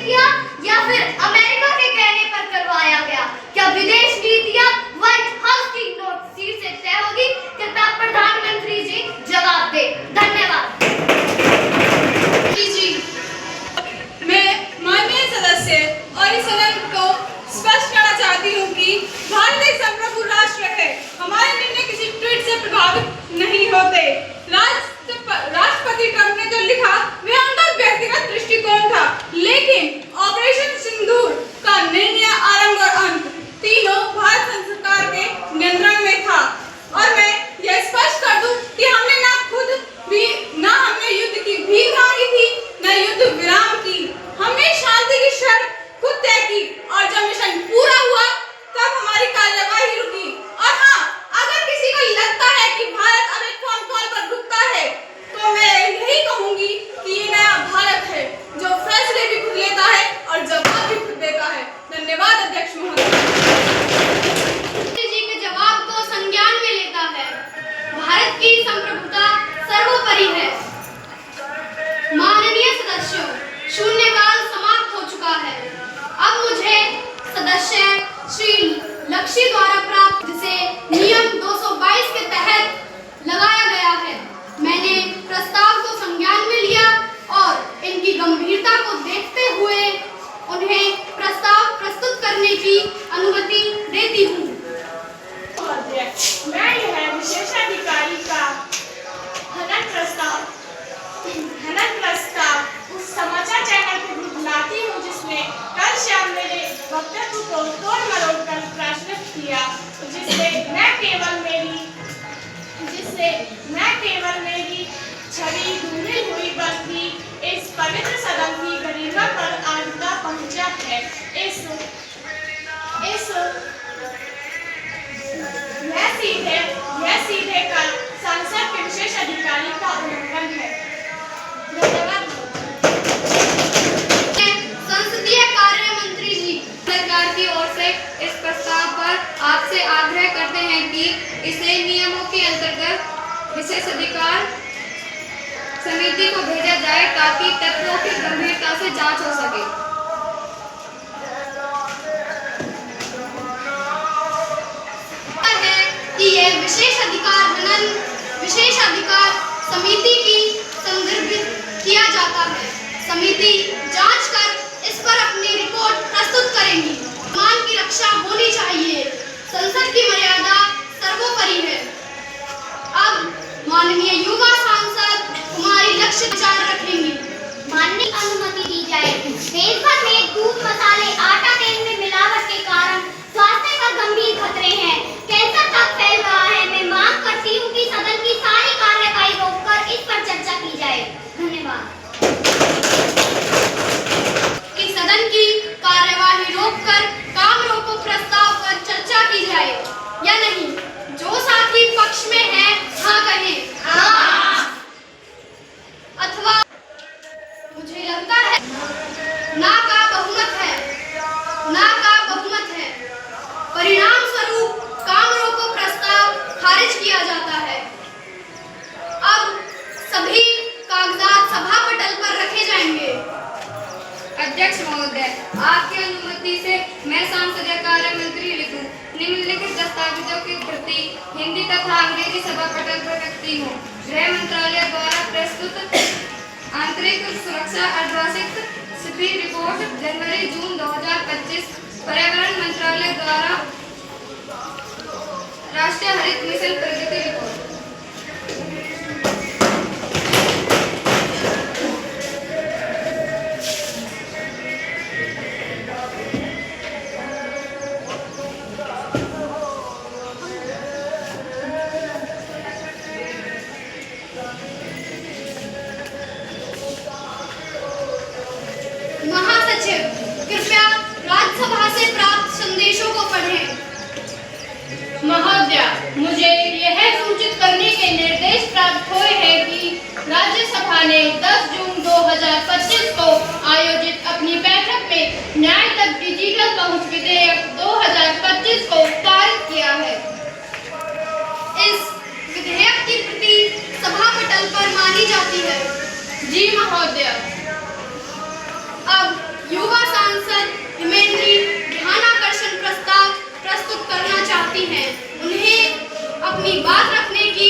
किया या फिर अमेरिका के कहने पर करवाया गया? क्या विदेश नीतियां व्हाइट हाउस की नोट सीट से तय होगी? कृपया प्रधानमंत्री जी जवाब दे। धन्यवाद। जी, मैं माननीय सदस्य और इस सदन को स्पष्ट करना चाहती हूँ कि भारत एक संप्रभु राष्ट्र है। हमारे निर्णय किसी ट्वीट से प्रभावित नहीं होते। राष्ट्रपति ट्रंप ने जो लिखा वह उनका व्यक्तिगत दृष्टिकोण था, लेकिन ऑपरेशन सिंदूर का निर्णय, आरंभ और अंत तीनों भारत सरकार के नियंत्रण में था। और मैं यह स्पष्ट कर दूं कि हमने हमने युद्ध की भीख मांगी थी, न युद्ध विराम की। हमने शांति की शर्त खुद तय की और जब मिशन पूरा हुआ तब हमारी कार्यवाही रुकी। और हाँ, अगर किसी को लगता है कि भारत अब एक फोन कॉल पर रुकता है, तो मैं यही कहूंगी कि ये नया भारत है जो फैसले भी खुद लेता है और जवाब भी खुद देता है। धन्यवाद अध्यक्ष महोदय। जी के जवाब को संज्ञान में लेता है। भारत की संप्रभुता सर्वोपरि है। माननीय सदस्यों, शून्यकाल समाप्त हो चुका है। अब मुझे सदस्य श्री लक्ष्य द्वारा प्राप्त, जिसे नियम 222 के तहत लगाया गया है, मैंने प्रस्ताव को संज्ञान में लिया और इनकी गंभीरता को देखते हुए उन्हें प्रस्ताव प्रस्तुत करने की अनुमति देती हूँ। मैं यह विशेषाधिकारी का हनन प्रस्ताव उस समाचार चैनल को बुलाती हूँ जिसने कल शाम मेरे वक्तव्य को तोड़ मरोड़ कर प्रश्नित किया, जिससे न केवल मेरी छवि धूमिल हुई बल्कि इस पवित्र सदन की गरिमा पर आघात पहुंचा है। यह सीधे कल संसद के विशेष अधिकारी का उल्लंघन है। धन्यवाद। संसदीय कार्य मंत्री जी, सरकार की ओर से इस प्रस्ताव पर आपसे आग्रह करते हैं कि इसे नियमों के अंतर्गत विशेषाधिकार समिति को भेजा जाए ताकि तत्वों की गंभीरता से जांच हो सके। कि यह विशेषाधिकार समिति की संदर्भित किया जाता है। समिति जांच कर इस पर अपनी रिपोर्ट प्रस्तुत करेंगी। सम्मान की रक्षा होनी चाहिए। संसद की मर्यादा सर्वोपरि है। अब माननीय युवा सांसद कुमारी लक्ष्य विचार रखेंगी। मानने की अनुमति दी जाए। देश भर में दूध, मसाले, आटा, तेल में मिलावट के कारण स्वास्थ्य पर गंभीर खतरे हैं। कैंसर तक फैल रहा है। मैं मांग करती हूँ कि सदन की सारी कार्यवाही रोककर इस पर चर्चा की जाए। धन्यवाद। कि सदन की कार्यवाही रोककर काम रोको प्रस्ताव पर चर्चा की जाए या नहीं? जो साथी पक्ष में है हाँ कहें। हाँ। अथवा मुझे लगता है ना का बहुमत है। ना का बहुमत है। परिणाम स्वरूप काम रोको प्रस्ताव खारिज किया जाता है। अब सभी कागजात सभा पटल पर रखे जाएंगे। अध्यक्ष महोदय, आपकी अनुमति से मैं सांसदीय कार्य मंत्री लिखूं निम्नलिखित दस्तावेजों की प्रति हिंदी तथा अंग्रेजी सभा पटल पर रखती हूँ। गृह मंत्रालय द्वारा प्रस्तुत आंतरिक सुरक्षा आध्यात्मिक स्थिति रिपोर्ट जनवरी-जून 2025। पर्यावरण मंत्रालय द्वारा राष्ट्रीय हरित मिशन प्रगति रिपोर्ट। महासचिव, कृपया राज्यसभा से प्राप्त संदेशों को पढ़ें। महोदय, मुझे यह सूचित करने के निर्देश प्राप्त हुए हैं कि राज्यसभा ने 10 जून 2025 को आयोजित अपनी बैठक में न्याय तक डिजिटल पहुंच विधेयक 2025 को पारित किया है। इस विधेयक की प्रति सभा पटल पर मानी जाती है। जी महोदय। अब युवा चाहती हैं उन्हें अपनी बात रखने की